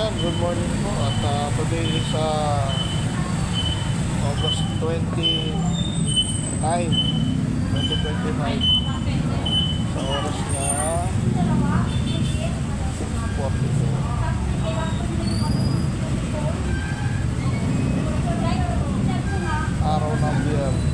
ayan, good morning po. At today is August 29, 2025. Sa oras na 6:42. Araw ng biyernes.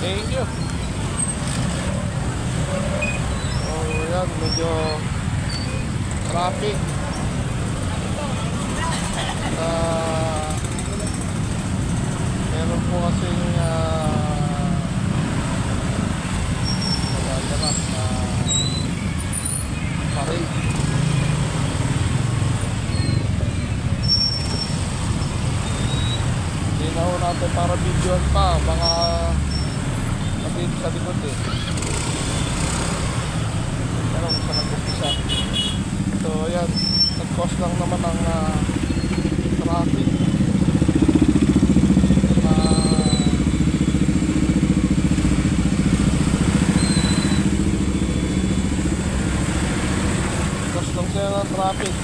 Thank you. Oh, yan, medyo traffic. Meron po kasi magaganap na parade. Hindi na ho natin para videoan pa, mga dito sa likod pero kung saan nag-upisa. So ayan, nag-cause lang naman ng traffic cause lang sila ng traffic.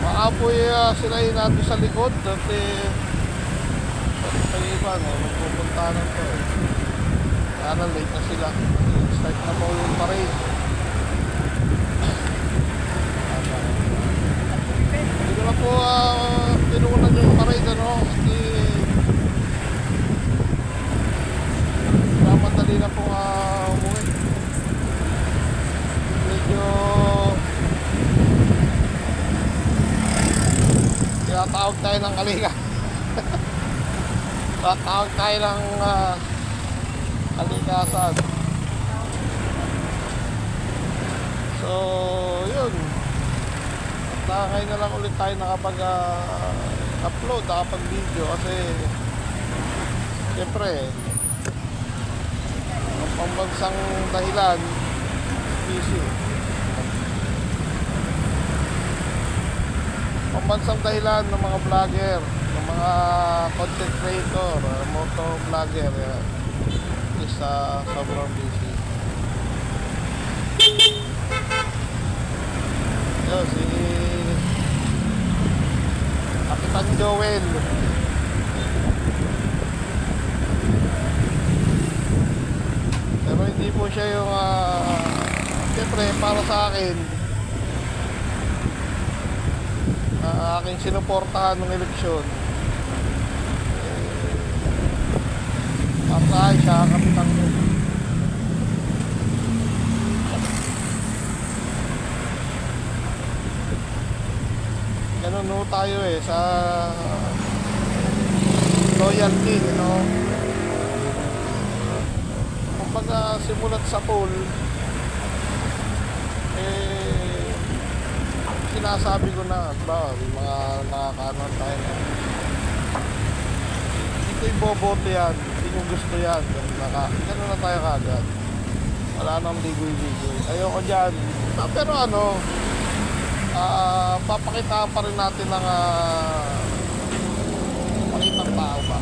Maapoy sila natin sa likod dati may iba magpupuntahan ko kaya na late na sila, start na po yung parade. Hindi ko na po tinuunan yung parade hindi madali na po umuwi. Medyo tinatawag tayo ng Kalinga. Tatawag tayo ng kalikasan. So yun, at ngayon na lang ulit tayo nakapag-upload, nakapag-video kasi siyempre ang pambansang dahilan busy. Pambansang dahilan ng mga vlogger, ng mga content creator, moto vlogger, is sobrang busy. Yun, si Kapitan Joel. Pero hindi po siya yung siyempre para sa akin aking sinuportahan ng eleksyon. Para siya Kapitan ko. Ganun no tayo sa loyalty, kumbaga simulat sa poll sinasabi ko na ba yung mga nakakaano tayo na hindi ko iboboto yan, hindi ko gusto yan, gano'n na tayo kagad, wala nang ligoy-ligoy, ayoko dyan. Pero papakitaan pa rin natin ng pakitang tao ba,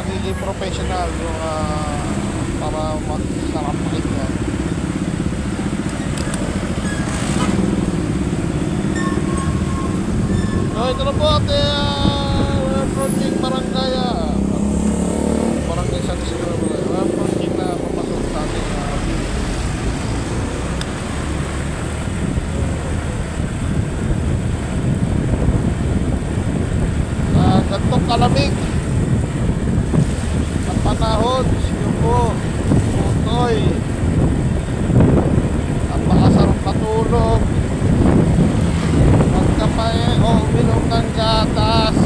pagiging professional yung para masarap pakinggan. So ito na po at we're approaching barangay barangay San Isidro. We're approaching na papasok sa ating gantong kalamig ang panahon, yun po, tutoy ang makasarap matulog, magkamay o uminom ng gatas.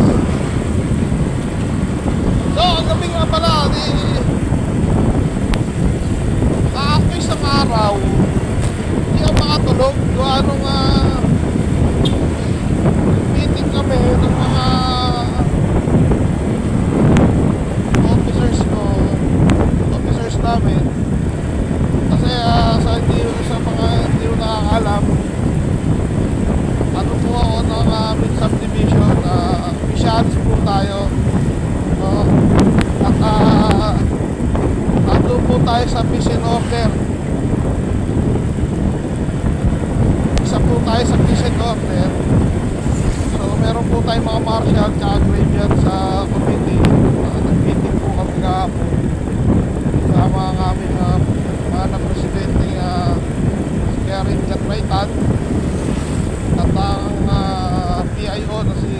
So ang gabi nga pala ako isang araw hindi ako makatulog kung anong meeting kami ng mga officers namin kasi sa mga hindi ko nakakalam, ano po ako ng aming subdivision, officials po tayo, no? At ando po tayo sa peace and order, isa po tayo sa peace and order. So meron po tayong mga marshal at graveyard sa committee. Nag-meeting po kami kahapon kasama ang aming mga presidente si Karen Gatmaitan at ang PIO na si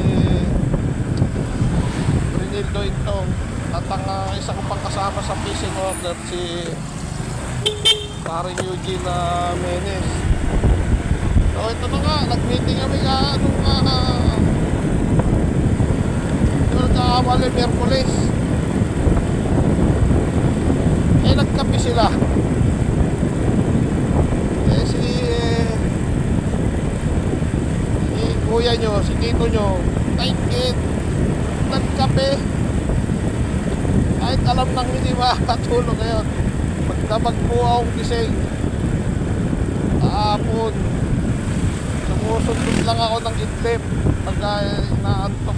Brinildo Intong at ang isa kong pangkasama sa peace and order si paring Eugene Menes. So ito na nga, nag-meeting kami nagkakamali Merkulis. Nagkape sila. Si kuya nyo, si tito nyo, taikit, nagkape. Kahit alam nang hindi makakatulog ngayon. Magdamag po akong gising. Hapon. Sumusundot lang ako ng itlip pagka inaantok.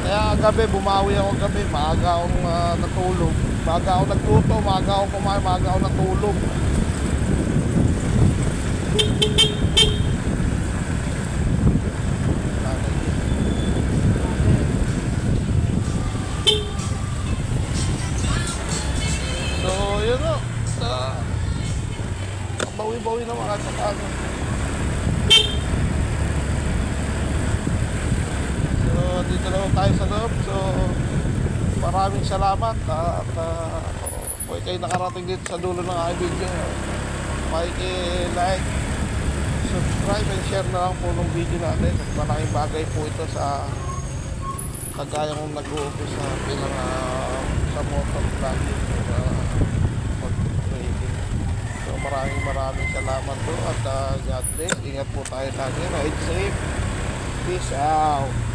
Kaya gabi, bumawi ako gabi. Maaga akong natulog. Maaga ako nagluto, maaga ako kumain, maaga ako natulog. So, yun o. Bawi-bawi na mga kapag. So, dito na tayo sa loob. So, maraming salamat at kung kayo nakarating dito sa dulo ng aking video, like, subscribe and share na lang po ng video natin. At malaking bagay po ito sa kagaya kong nag-uumpisa bilang sa motor vlogging pag-trading. So maraming salamat po at God bless. Ingat po tayo lagi. Ride safe. Peace out.